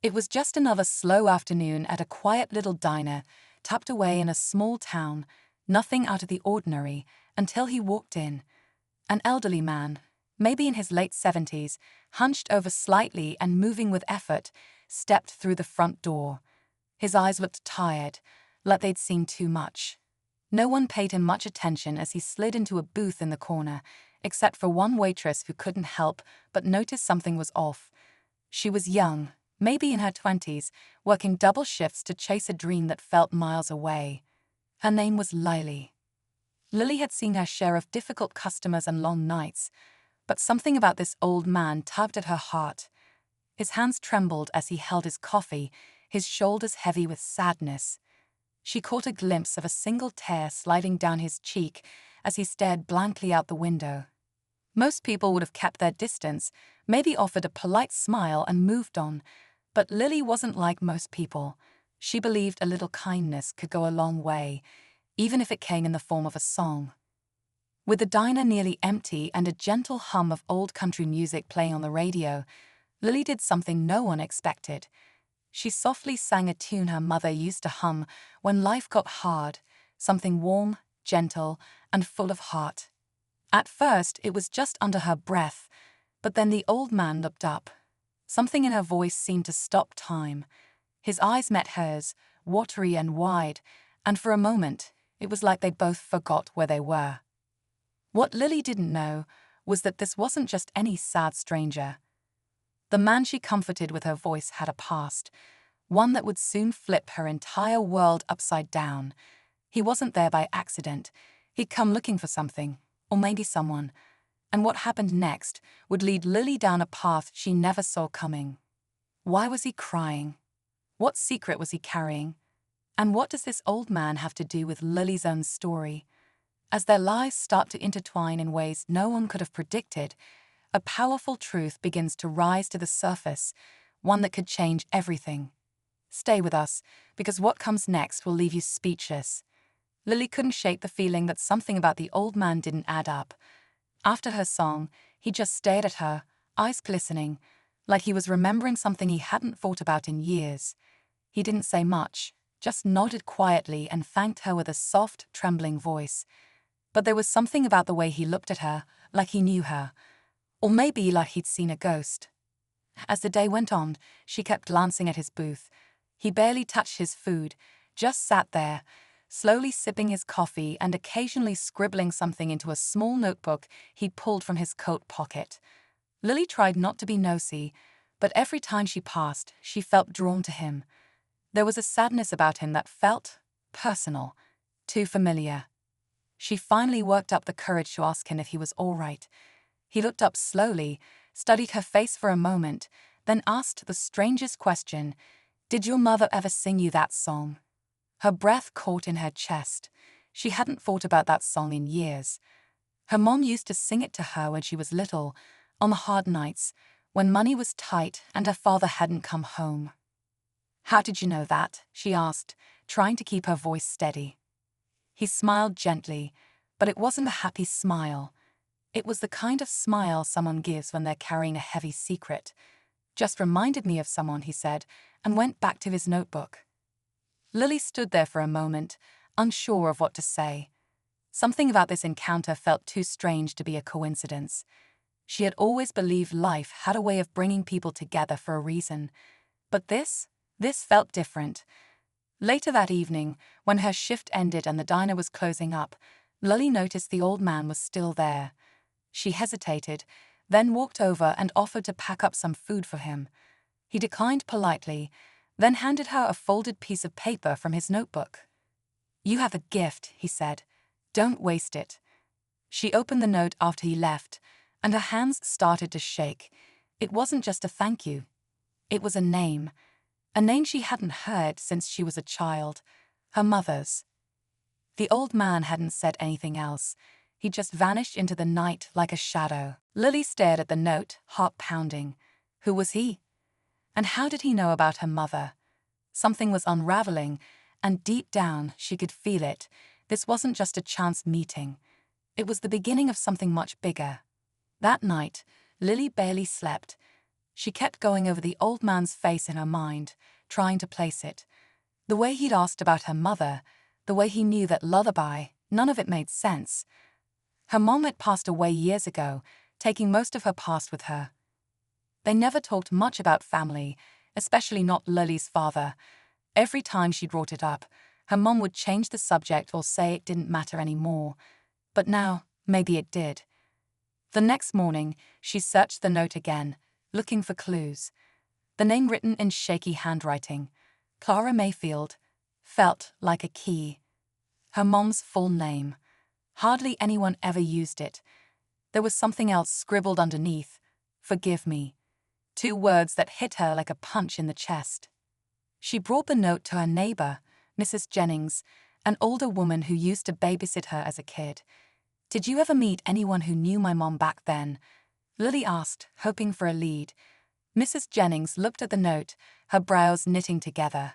It was just another slow afternoon at a quiet little diner, tucked away in a small town, nothing out of the ordinary, until he walked in. An elderly man, maybe in his late 70s, hunched over slightly and moving with effort, stepped through the front door. His eyes looked tired, like they'd seen too much. No one paid him much attention as he slid into a booth in the corner, except for one waitress who couldn't help but notice something was off. She was young, maybe in her 20s, working double shifts to chase a dream that felt miles away. Her name was Lily. Lily had seen her share of difficult customers and long nights, but something about this old man tugged at her heart. His hands trembled as he held his coffee, his shoulders heavy with sadness. She caught a glimpse of a single tear sliding down his cheek as he stared blankly out the window. Most people would have kept their distance, maybe offered a polite smile and moved on, but Lily wasn't like most people. She believed a little kindness could go a long way, even if it came in the form of a song. With the diner nearly empty and a gentle hum of old country music playing on the radio, Lily did something no one expected. She softly sang a tune her mother used to hum when life got hard, something warm, gentle, and full of heart. At first, it was just under her breath, but then the old man looked up. Something in her voice seemed to stop time. His eyes met hers, watery and wide, and for a moment, it was like they both forgot where they were. What Lily didn't know was that this wasn't just any sad stranger. The man she comforted with her voice had a past, one that would soon flip her entire world upside down. He wasn't there by accident. He'd come looking for something, or maybe someone, and what happened next would lead Lily down a path she never saw coming. Why was he crying? What secret was he carrying? And what does this old man have to do with Lily's own story? As their lives start to intertwine in ways no one could have predicted, a powerful truth begins to rise to the surface, one that could change everything. Stay with us, because what comes next will leave you speechless. Lily couldn't shake the feeling that something about the old man didn't add up. After her song, he just stared at her, eyes glistening, like he was remembering something he hadn't thought about in years. He didn't say much, just nodded quietly and thanked her with a soft, trembling voice. But there was something about the way he looked at her, like he knew her. Or maybe like he'd seen a ghost. As the day went on, she kept glancing at his booth. He barely touched his food, just sat there, slowly sipping his coffee and occasionally scribbling something into a small notebook he'd pulled from his coat pocket. Lily tried not to be nosy, but every time she passed, she felt drawn to him. There was a sadness about him that felt personal, too familiar. She finally worked up the courage to ask him if he was all right. He looked up slowly, studied her face for a moment, then asked the strangest question, "Did your mother ever sing you that song?" Her breath caught in her chest. She hadn't thought about that song in years. Her mom used to sing it to her when she was little, on the hard nights, when money was tight and her father hadn't come home. "How did you know that?" she asked, trying to keep her voice steady. He smiled gently, but it wasn't a happy smile. It was the kind of smile someone gives when they're carrying a heavy secret. "Just reminded me of someone," he said, and went back to his notebook. Lily stood there for a moment, unsure of what to say. Something about this encounter felt too strange to be a coincidence. She had always believed life had a way of bringing people together for a reason. But this felt different. Later that evening, when her shift ended and the diner was closing up, Lily noticed the old man was still there. She hesitated, then walked over and offered to pack up some food for him. He declined politely, then handed her a folded piece of paper from his notebook. "You have a gift," he said. "Don't waste it." She opened the note after he left, and her hands started to shake. It wasn't just a thank you. It was a name she hadn't heard since she was a child, her mother's. The old man hadn't said anything else. He just vanished into the night like a shadow. Lily stared at the note, heart pounding. Who was he? And how did he know about her mother? Something was unraveling, and deep down she could feel it. This wasn't just a chance meeting. It was the beginning of something much bigger. That night, Lily barely slept. She kept going over the old man's face in her mind, trying to place it. The way he'd asked about her mother, the way he knew that lullaby, none of it made sense. Her mom had passed away years ago, taking most of her past with her. They never talked much about family, especially not Lily's father. Every time she brought it up, her mom would change the subject or say it didn't matter anymore. But now, maybe it did. The next morning, she searched the note again, looking for clues. The name written in shaky handwriting, Clara Mayfield, felt like a key. Her mom's full name. Hardly anyone ever used it. There was something else scribbled underneath. Forgive me. 2 words that hit her like a punch in the chest. She brought the note to her neighbor, Mrs. Jennings, an older woman who used to babysit her as a kid. Did you ever meet anyone who knew my mom back then? Lily asked, hoping for a lead. Mrs. Jennings looked at the note, her brows knitting together.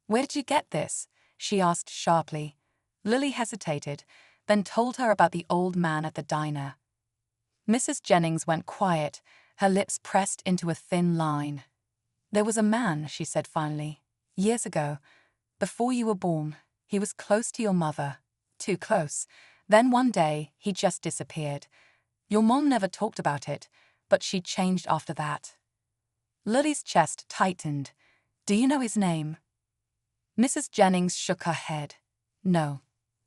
Where did you get this? She asked sharply. Lily hesitated, then told her about the old man at the diner. Mrs. Jennings went quiet, her lips pressed into a thin line. There was a man, she said finally, years ago. Before you were born, he was close to your mother. Too close. Then one day, he just disappeared. Your mom never talked about it, but she changed after that. Lily's chest tightened. Do you know his name? Mrs. Jennings shook her head. No.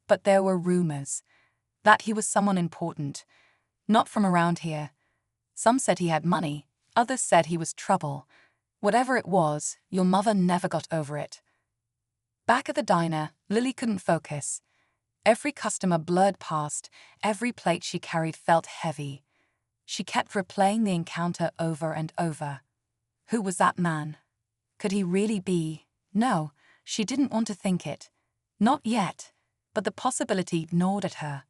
But there were rumors. That he was someone important. Not from around here. Some said he had money, others said he was trouble. Whatever it was, your mother never got over it. Back at the diner, Lily couldn't focus. Every customer blurred past, every plate she carried felt heavy. She kept replaying the encounter over and over. Who was that man? Could he really be? No, she didn't want to think it. Not yet, but the possibility gnawed at her.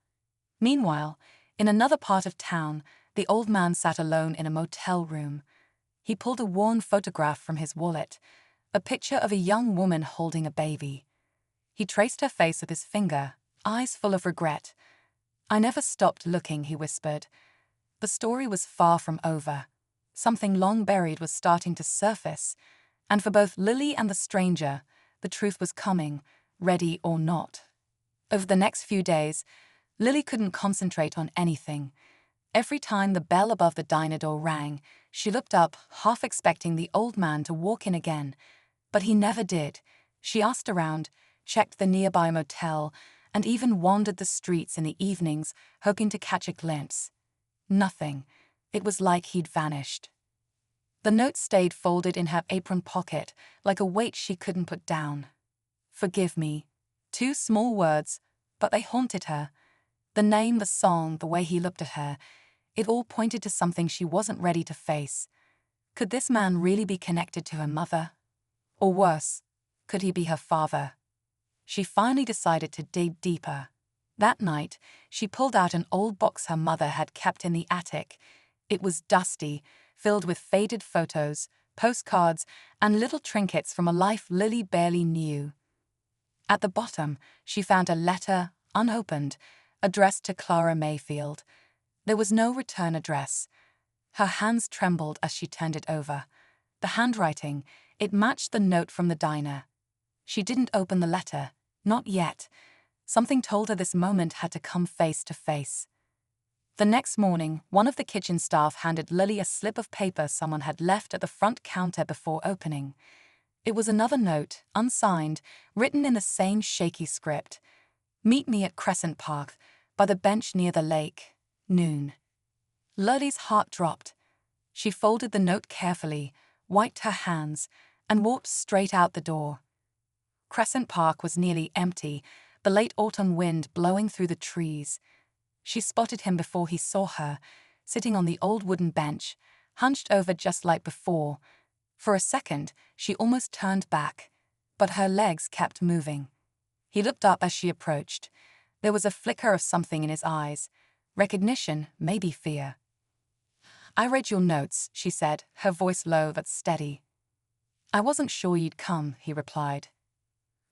Meanwhile, in another part of town, the old man sat alone in a motel room. He pulled a worn photograph from his wallet, a picture of a young woman holding a baby. He traced her face with his finger, eyes full of regret. I never stopped looking, he whispered. The story was far from over. Something long buried was starting to surface, and for both Lily and the stranger, the truth was coming, ready or not. Over the next few days, Lily couldn't concentrate on anything. Every time the bell above the diner door rang, she looked up, half expecting the old man to walk in again. But he never did. She asked around, checked the nearby motel, and even wandered the streets in the evenings, hoping to catch a glimpse. Nothing. It was like he'd vanished. The note stayed folded in her apron pocket, like a weight she couldn't put down. Forgive me. 2 small words, but they haunted her. The name, the song, the way he looked at her, it all pointed to something she wasn't ready to face. Could this man really be connected to her mother? Or worse, could he be her father? She finally decided to dig deeper. That night, she pulled out an old box her mother had kept in the attic. It was dusty, filled with faded photos, postcards, and little trinkets from a life Lily barely knew. At the bottom, she found a letter, unopened, addressed to Clara Mayfield. There was no return address. Her hands trembled as she turned it over. The handwriting, it matched the note from the diner. She didn't open the letter, not yet. Something told her this moment had to come face to face. The next morning, one of the kitchen staff handed Lily a slip of paper someone had left at the front counter before opening. It was another note, unsigned, written in the same shaky script. Meet me at Crescent Park, by the bench near the lake, noon. Lily's heart dropped. She folded the note carefully, wiped her hands, and walked straight out the door. Crescent Park was nearly empty, the late autumn wind blowing through the trees. She spotted him before he saw her, sitting on the old wooden bench, hunched over just like before. For a second, she almost turned back, but her legs kept moving. He looked up as she approached. There was a flicker of something in his eyes. Recognition, maybe fear. I read your notes, she said, her voice low but steady. I wasn't sure you'd come, he replied.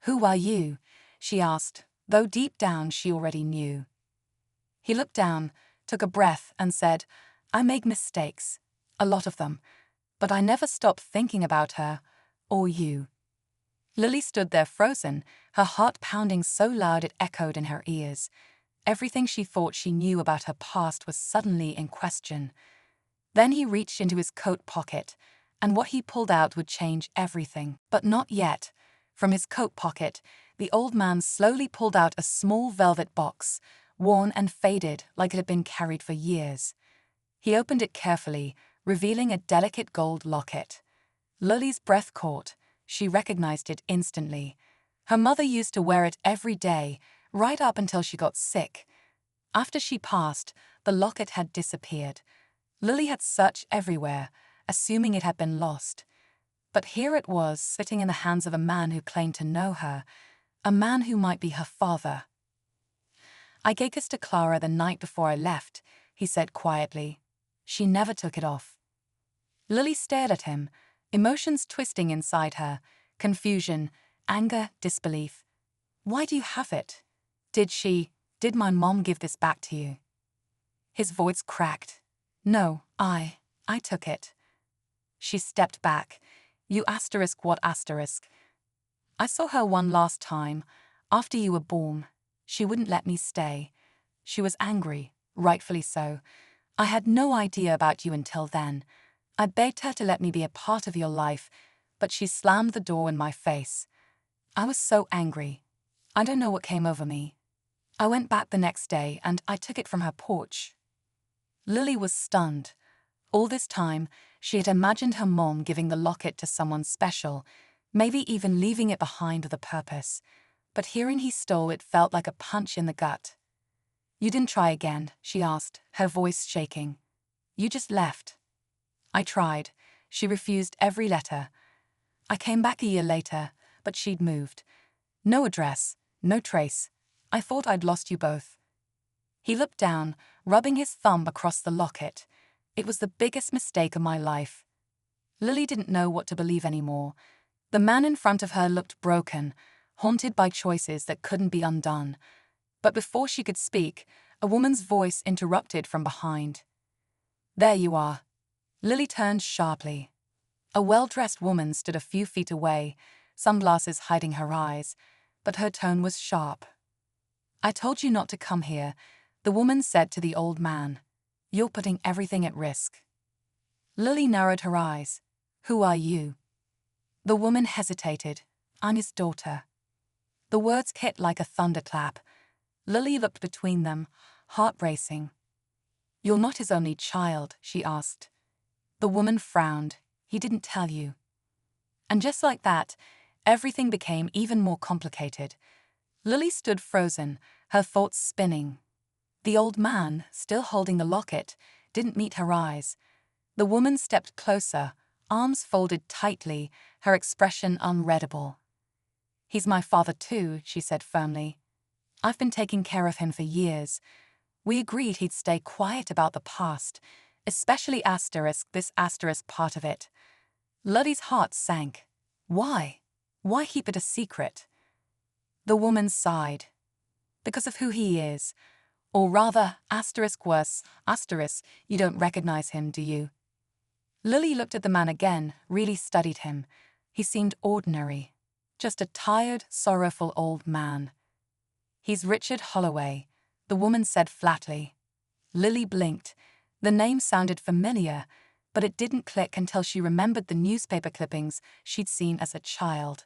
Who are you? She asked, though deep down she already knew. He looked down, took a breath, and said, I make mistakes. A lot of them. But I never stopped thinking about her, or you. Lily stood there frozen, her heart pounding so loud it echoed in her ears. Everything she thought she knew about her past was suddenly in question. Then he reached into his coat pocket, and what he pulled out would change everything. But not yet. From his coat pocket, the old man slowly pulled out a small velvet box, worn and faded like it had been carried for years. He opened it carefully, revealing a delicate gold locket. Lily's breath caught. She recognized it instantly. Her mother used to wear it every day, right up until she got sick. After she passed, the locket had disappeared. Lily had searched everywhere, assuming it had been lost. But here it was, sitting in the hands of a man who claimed to know her, a man who might be her father. "I gave this to Clara the night before I left," he said quietly. "She never took it off." Lily stared at him, emotions twisting inside her, confusion, anger, disbelief. "Why do you have it? Did my mom give this back to you?" His voice cracked. "No, I took it." She stepped back. "You asterisk what asterisk?" "I saw her one last time, after you were born. She wouldn't let me stay. She was angry, rightfully so. I had no idea about you until then. I begged her to let me be a part of your life, but she slammed the door in my face. I was so angry. I don't know what came over me. I went back the next day and I took it from her porch." Lily was stunned. All this time, she had imagined her mom giving the locket to someone special, maybe even leaving it behind with a purpose. But hearing he stole it felt like a punch in the gut. "You didn't try again?" she asked, her voice shaking. "You just left." "I tried. She refused every letter. I came back a year later, but she'd moved. No address, no trace. I thought I'd lost you both." He looked down, rubbing his thumb across the locket. "It was the biggest mistake of my life." Lily didn't know what to believe anymore. The man in front of her looked broken, haunted by choices that couldn't be undone. But before she could speak, a woman's voice interrupted from behind. "There you are." Lily turned sharply. A well-dressed woman stood a few feet away, sunglasses hiding her eyes, but her tone was sharp. "I told you not to come here," the woman said to the old man. "You're putting everything at risk." Lily narrowed her eyes. "Who are you?" The woman hesitated. "I'm his daughter." The words hit like a thunderclap. Lily looked between them, heart racing. "You're not his only child?" she asked. The woman frowned. "He didn't tell you." And just like that, everything became even more complicated. Lily stood frozen, her thoughts spinning. The old man, still holding the locket, didn't meet her eyes. The woman stepped closer, arms folded tightly, her expression unreadable. "He's my father too," she said firmly. "I've been taking care of him for years. We agreed he'd stay quiet about the past, especially this asterisk part of it." Lily's heart sank. Why? Why keep it a secret? The woman sighed. "Because of who he is. Or rather, worse, you don't recognize him, do you?" Lily looked at the man again, really studied him. He seemed ordinary. Just a tired, sorrowful old man. "He's Richard Holloway," the woman said flatly. Lily blinked. The name sounded familiar, but it didn't click until she remembered the newspaper clippings she'd seen as a child.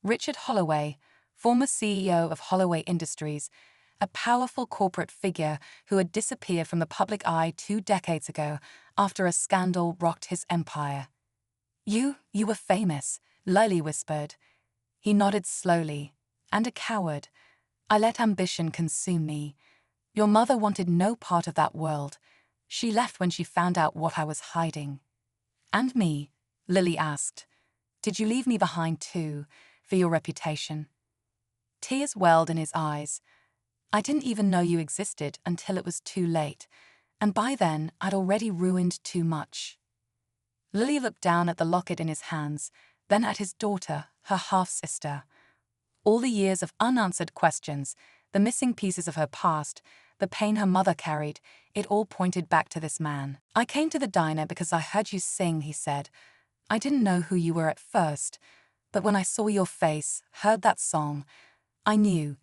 Richard Holloway, former CEO of Holloway Industries, a powerful corporate figure who had disappeared from the public eye 2 decades ago after a scandal rocked his empire. You were famous," Lily whispered. He nodded slowly. "And a coward. I let ambition consume me. Your mother wanted no part of that world. She left when she found out what I was hiding." "And me?" Lily asked. "Did you leave me behind too, for your reputation?" Tears welled in his eyes. "I didn't even know you existed until it was too late, and by then I'd already ruined too much." Lily looked down at the locket in his hands, then at his daughter, her half-sister. All the years of unanswered questions, the missing pieces of her past, the pain her mother carried, it all pointed back to this man. "I came to the diner because I heard you sing," he said. "I didn't know who you were at first, but when I saw your face, heard that song, I knew.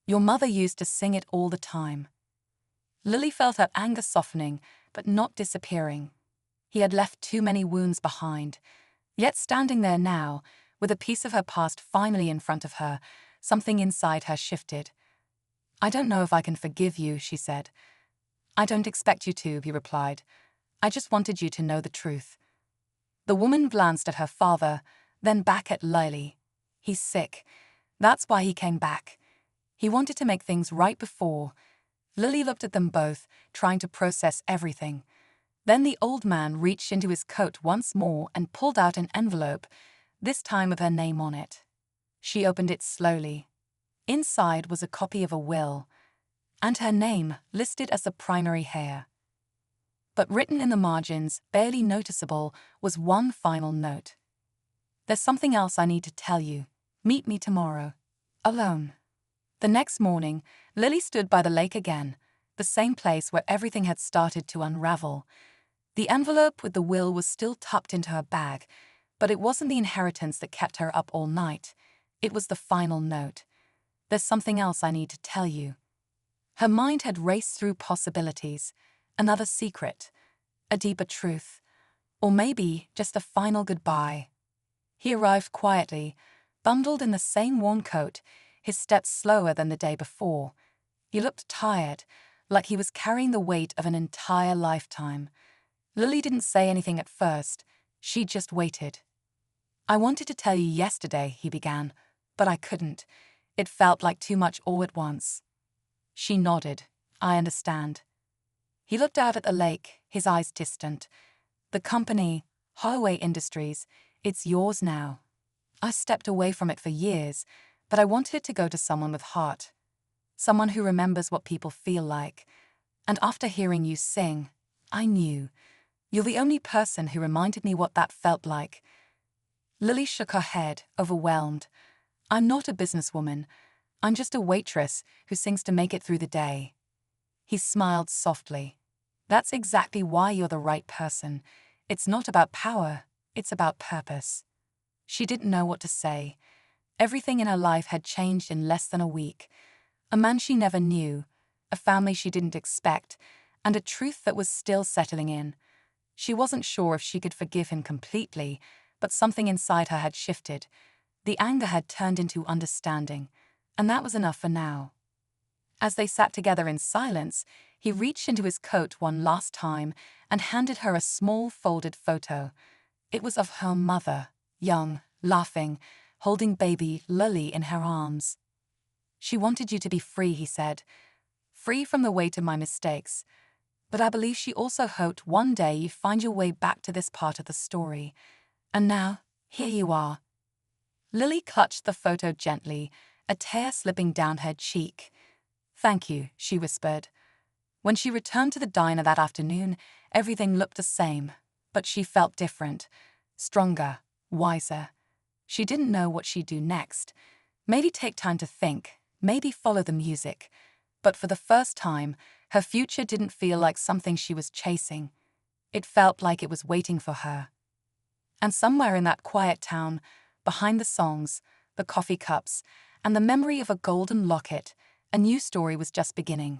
Your mother used to sing it all the time." Lily felt her anger softening, but not disappearing. He had left too many wounds behind. Yet standing there now, with a piece of her past finally in front of her, something inside her shifted. "I don't know if I can forgive you," she said. "I don't expect you to," he replied. "I just wanted you to know the truth." The woman glanced at her father, then back at Lily. "He's sick. That's why he came back. He wanted to make things right before." Lily looked at them both, trying to process everything. Then the old man reached into his coat once more and pulled out an envelope, this time with her name on it. She opened it slowly. Inside was a copy of a will, and her name listed as the primary heir. But written in the margins, barely noticeable, was one final note. "There's something else I need to tell you. Meet me tomorrow. Alone." The next morning, Lily stood by the lake again, the same place where everything had started to unravel. The envelope with the will was still tucked into her bag, but it wasn't the inheritance that kept her up all night. It was the final note. "There's something else I need to tell you." Her mind had raced through possibilities. Another secret, a deeper truth, or maybe just a final goodbye. He arrived quietly, bundled in the same worn coat, his steps slower than the day before. He looked tired, like he was carrying the weight of an entire lifetime. Lily didn't say anything at first. She just waited. "I wanted to tell you yesterday," he began, "but I couldn't. It felt like too much all at once." She nodded. "I understand." He looked out at the lake, his eyes distant. "The company, Holloway Industries, it's yours now. I stepped away from it for years, but I wanted it to go to someone with heart. Someone who remembers what people feel like. And after hearing you sing, I knew. You're the only person who reminded me what that felt like." Lily shook her head, overwhelmed. "I'm not a businesswoman. I'm just a waitress who sings to make it through the day." He smiled softly. "That's exactly why you're the right person. It's not about power, it's about purpose." She didn't know what to say. Everything in her life had changed in less than a week. A man she never knew, a family she didn't expect, and a truth that was still settling in. She wasn't sure if she could forgive him completely, but something inside her had shifted. The anger had turned into understanding, and that was enough for now. As they sat together in silence, he reached into his coat one last time and handed her a small folded photo. It was of her mother, young, laughing, holding baby Lily in her arms. "She wanted you to be free," he said. "Free from the weight of my mistakes. But I believe she also hoped one day you find your way back to this part of the story. And now, here you are." Lily clutched the photo gently, a tear slipping down her cheek. "Thank you," she whispered. When she returned to the diner that afternoon, everything looked the same, but she felt different, stronger, wiser. She didn't know what she'd do next. Maybe take time to think, maybe follow the music. But for the first time, her future didn't feel like something she was chasing. It felt like it was waiting for her. And somewhere in that quiet town, behind the songs, the coffee cups, and the memory of a golden locket, a new story was just beginning.